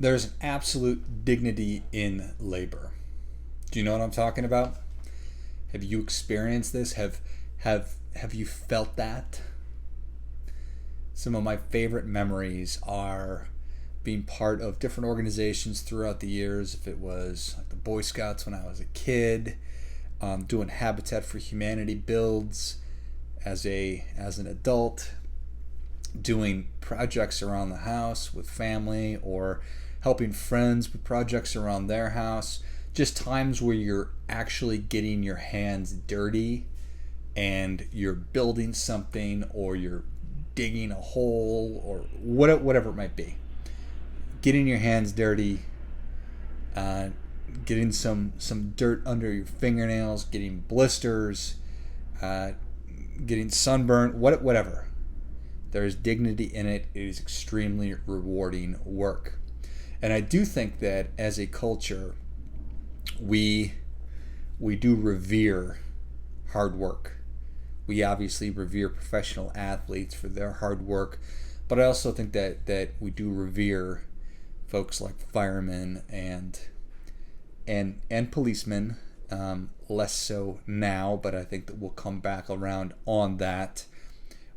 There's an absolute dignity in labor. Do you know what I'm talking about? Have you experienced this? Have you felt that? Some of my favorite memories are being part of different organizations throughout the years. If it was like the Boy Scouts when I was a kid, doing Habitat for Humanity builds as an adult, doing projects around the house with family, or helping friends with projects around their house. Just times where you're actually getting your hands dirty and you're building something, or you're digging a hole, or whatever it might be. Getting your hands dirty, getting some dirt under your fingernails, getting blisters, getting sunburned, whatever. There is dignity in it. It is extremely rewarding work. And I do think that as a culture, we do revere hard work. We obviously revere professional athletes for their hard work, but I also think that we do revere folks like firemen and policemen, less so now, but I think that we'll come back around on that.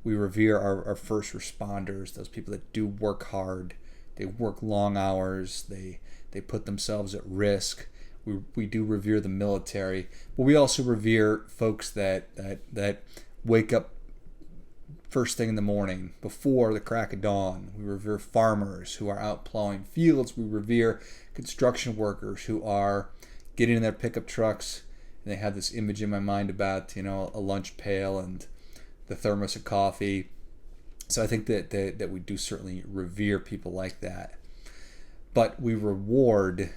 We revere our first responders, those people that do work hard. They work long hours. They put themselves at risk. We do revere the military, but we also revere folks that wake up first thing in the morning before the crack of dawn. We revere farmers who are out plowing fields. We revere construction workers who are getting in their pickup trucks, and they have this image in my mind about, a lunch pail and the thermos of coffee. So I think that we do certainly revere people like that. But we reward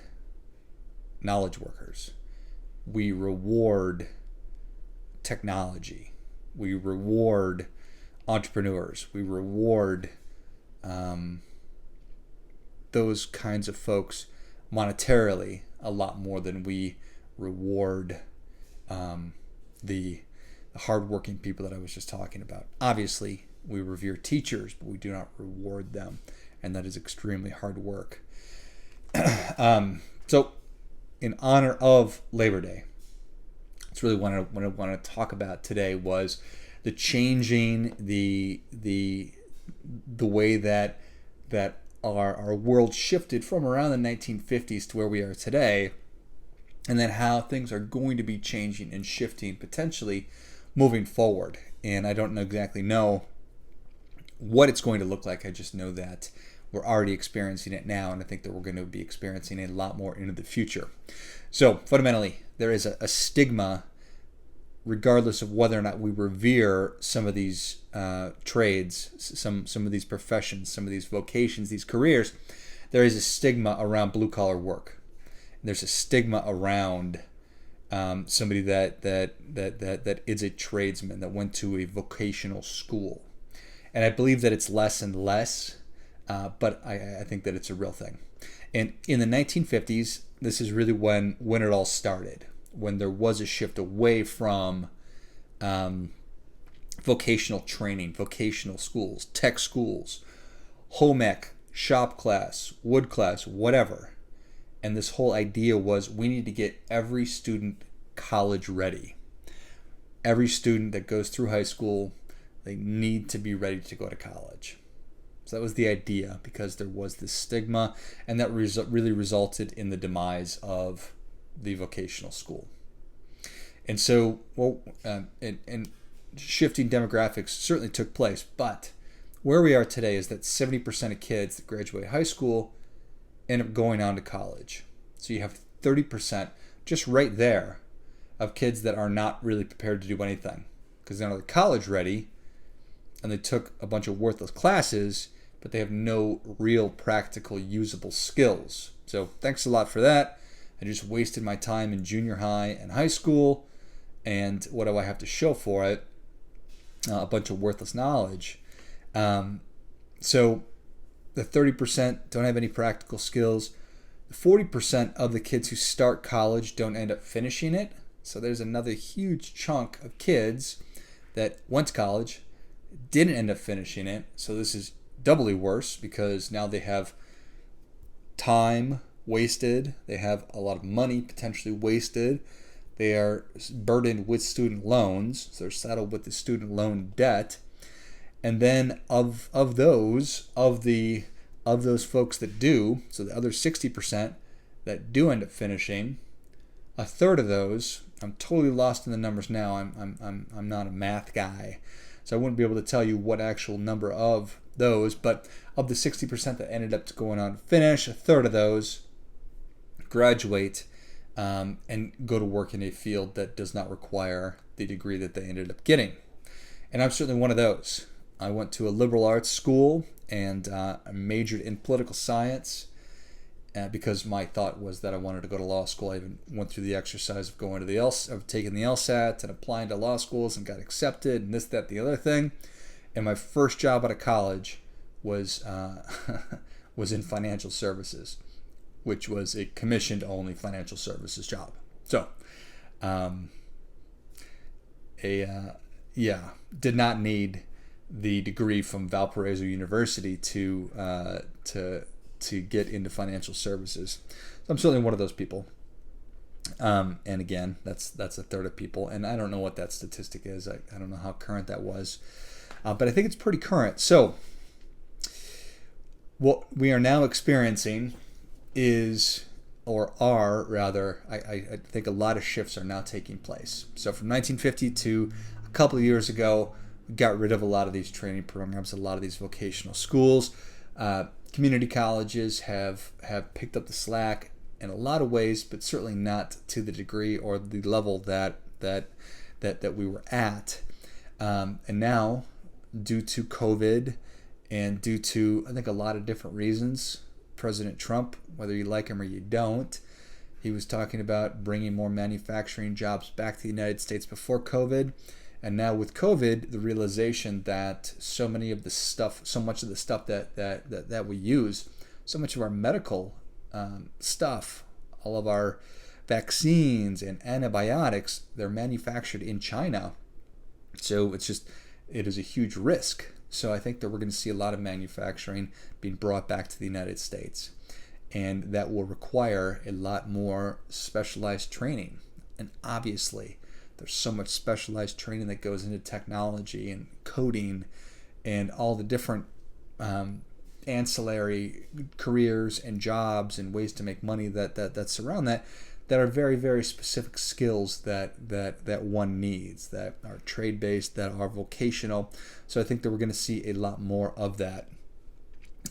knowledge workers. We reward technology. We reward entrepreneurs. We reward those kinds of folks monetarily a lot more than we reward the hardworking people that I was just talking about. Obviously, we revere teachers, but we do not reward them, and that is extremely hard work. So, in honor of Labor Day, it's really what I want to talk about today was the changing the way that our world shifted from around the 1950s to where we are today, and then how things are going to be changing and shifting potentially moving forward. And I don't exactly know what it's going to look like. I just know that we're already experiencing it now, and I think that we're going to be experiencing it a lot more into the future. So fundamentally, there is a stigma, regardless of whether or not we revere some of these trades, some of these professions, some of these vocations, these careers. There is a stigma around blue-collar work. There's a stigma around somebody that is a tradesman, that went to a vocational school. And I believe that it's less and less, but I think that it's a real thing. And in the 1950s, this is really when it all started, when there was a shift away from vocational training, vocational schools, tech schools, home ec, shop class, wood class, whatever. And this whole idea was we need to get every student college ready. Every student that goes through high school, they need to be ready to go to college. So that was the idea, because there was this stigma, and that really resulted in the demise of the vocational school. And so, and shifting demographics certainly took place, but where we are today is that 70% of kids that graduate high school end up going on to college. So you have 30% just right there of kids that are not really prepared to do anything, because they're not college ready, and they took a bunch of worthless classes, but they have no real practical usable skills. So thanks a lot for that. I just wasted my time in junior high and high school, and what do I have to show for it? A bunch of worthless knowledge. So the 30% don't have any practical skills. The 40% of the kids who start college don't end up finishing it. So there's another huge chunk of kids that went to college, didn't end up finishing it. So this is doubly worse, because now they have time wasted. They have a lot of money potentially wasted. They are burdened with student loans, so they're saddled with the student loan debt. And then of those folks that do, so the other 60% that do end up finishing, a third of those, I'm totally lost in the numbers now. I'm not a math guy, so I wouldn't be able to tell you what actual number of those, but of the 60% that ended up going on to finish, a third of those graduate and go to work in a field that does not require the degree that they ended up getting. And I'm certainly one of those. I went to a liberal arts school and I majored in political science because my thought was that I wanted to go to law school. I even went through the exercise of going to of taking the LSAT and applying to law schools and got accepted and this, that, the other thing. And my first job out of college was was in financial services, which was a commissioned-only financial services job. So, did not need the degree from Valparaiso University to get into financial services. So I'm certainly one of those people. And again, that's a third of people, and I don't know what that statistic is. I don't know how current that was, but I think it's pretty current. So what we are now experiencing is, or are rather, I think a lot of shifts are now taking place. So from 1950 to a couple of years ago, we got rid of a lot of these training programs, a lot of these vocational schools. Community colleges have picked up the slack in a lot of ways, but certainly not to the degree or the level that we were at. And now, due to COVID and due to, I think, a lot of different reasons, President Trump, whether you like him or you don't, he was talking about bringing more manufacturing jobs back to the United States before COVID. And now with COVID, the realization that so much of the stuff that we use, so much of our medical stuff, all of our vaccines and antibiotics, they're manufactured in China. So it is a huge risk. So I think that we're going to see a lot of manufacturing being brought back to the United States. And that will require a lot more specialized training. And obviously, there's so much specialized training that goes into technology and coding and all the different ancillary careers and jobs and ways to make money that surround that are very, very specific skills that one needs, that are trade-based, that are vocational. So I think that we're going to see a lot more of that.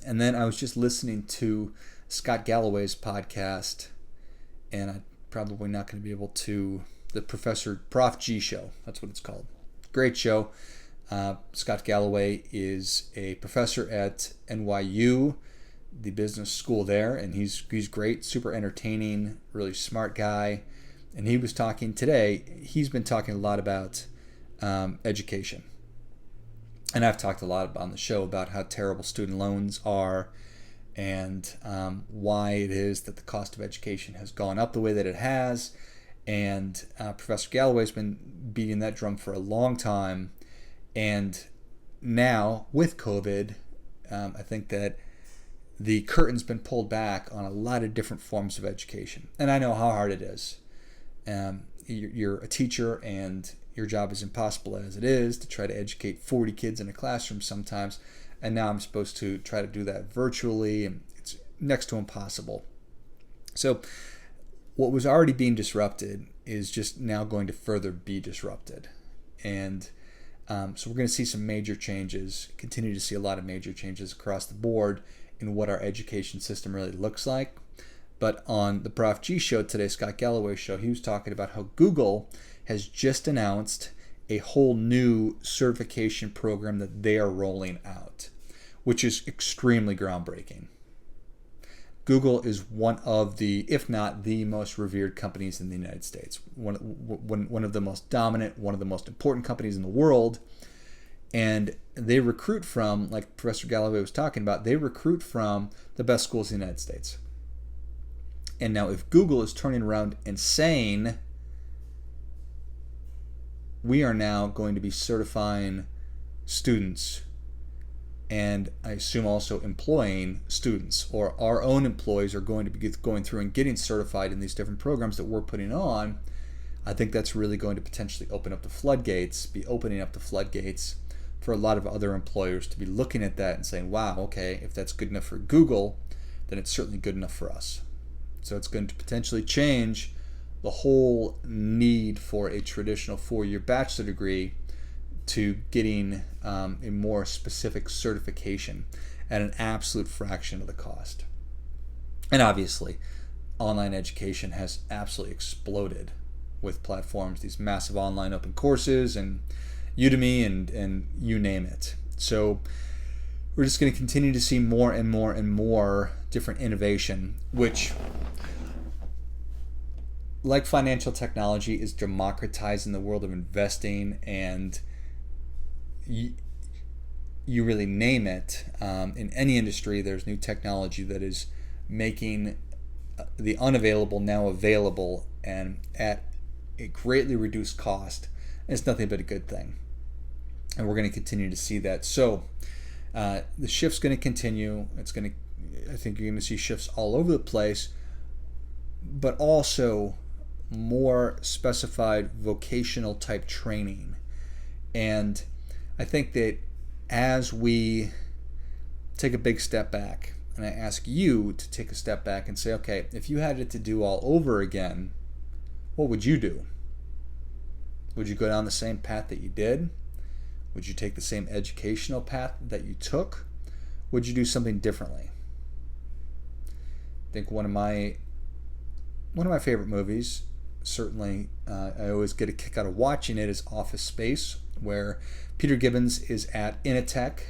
And then I was just listening to Scott Galloway's podcast, and I'm probably not going to be able to, the Prof G show, that's what it's called. Great show. Scott Galloway is a professor at NYU, the business school there, and he's great, super entertaining, really smart guy. And he was talking today, he's been talking a lot about education. And I've talked a lot on the show about how terrible student loans are and why it is that the cost of education has gone up the way that it has. And Professor Galloway's been beating that drum for a long time. And now, with COVID, I think that the curtain's been pulled back on a lot of different forms of education. And I know how hard it is. You're a teacher, and your job is impossible as it is to try to educate 40 kids in a classroom sometimes. And now I'm supposed to try to do that virtually, and it's next to impossible. So what was already being disrupted is just now going to further be disrupted. And so we're going to see some major changes, continue to see a lot of major changes across the board in what our education system really looks like. But on the Prof G show today, Scott Galloway's show, he was talking about how Google has just announced a whole new certification program that they are rolling out, which is extremely groundbreaking. Google is one of the, if not the most revered companies in the United States, one of the most dominant, one of the most important companies in the world. And they recruit from, like Professor Galloway was talking about, they recruit from the best schools in the United States. And now if Google is turning around and saying, we are now going to be certifying students and I assume also employing students, or our own employees are going to be going through and getting certified in these different programs that we're putting on. I think that's really going to potentially opening up the floodgates for a lot of other employers to be looking at that and saying, wow, okay, if that's good enough for Google, then it's certainly good enough for us. So it's going to potentially change the whole need for a traditional 4-year bachelor degree to getting a more specific certification at an absolute fraction of the cost. And obviously, online education has absolutely exploded with platforms, these massive online open courses and Udemy and you name it. So we're just going to continue to see more and more and more different innovation, which, like financial technology, is democratizing the world of investing, and you really name it. In any industry, there's new technology that is making the unavailable now available, and at a greatly reduced cost. And it's nothing but a good thing. And we're going to continue to see that. So the shift's going to continue. I think you're going to see shifts all over the place, but also more specified vocational type training. And I think that as we take a big step back, and I ask you to take a step back and say, okay, if you had it to do all over again, what would you do? Would you go down the same path that you did? Would you take the same educational path that you took? Would you do something differently? I think one of my favorite movies, certainly I always get a kick out of watching it, is Office Space, where Peter Gibbons is at Initech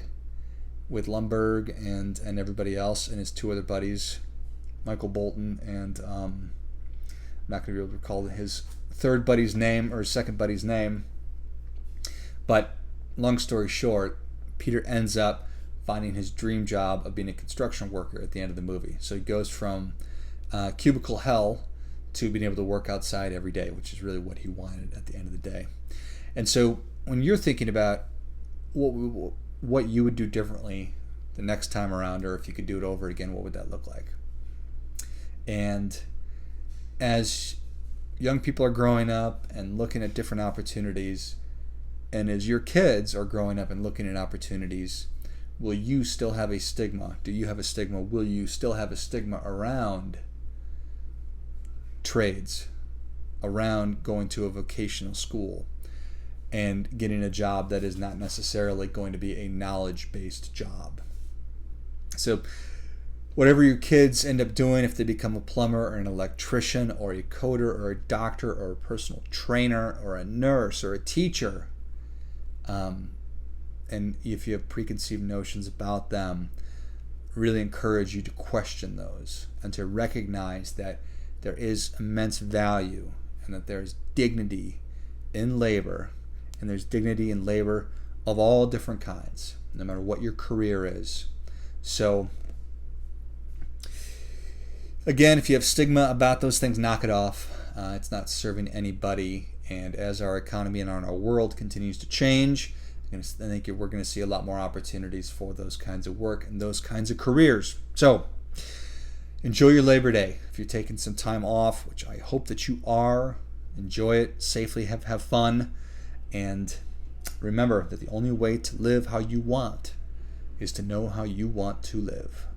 with Lumbergh and everybody else, and his two other buddies, Michael Bolton and I'm not going to be able to recall his third buddy's name or his second buddy's name. But long story short, Peter ends up finding his dream job of being a construction worker at the end of the movie. So he goes from cubicle hell to being able to work outside every day, which is really what he wanted at the end of the day. And so when you're thinking about what you would do differently the next time around, or if you could do it over again, what would that look like? And as young people are growing up and looking at different opportunities, and as your kids are growing up and looking at opportunities, will you still have a stigma? Do you have a stigma? Will you still have a stigma around trades, around going to a vocational school and getting a job that is not necessarily going to be a knowledge-based job? So whatever your kids end up doing, if they become a plumber or an electrician or a coder or a doctor or a personal trainer or a nurse or a teacher, and if you have preconceived notions about them, really encourage you to question those and to recognize that there is immense value and that there's dignity in labor, and there's dignity in labor of all different kinds, no matter what your career is. So again, if you have stigma about those things, knock it off. It's not serving anybody. And as our economy and our world continues to change, I think we're going to see a lot more opportunities for those kinds of work and those kinds of careers. So enjoy your Labor Day. If you're taking some time off, which I hope that you are, enjoy it safely, have fun. And remember that the only way to live how you want is to know how you want to live.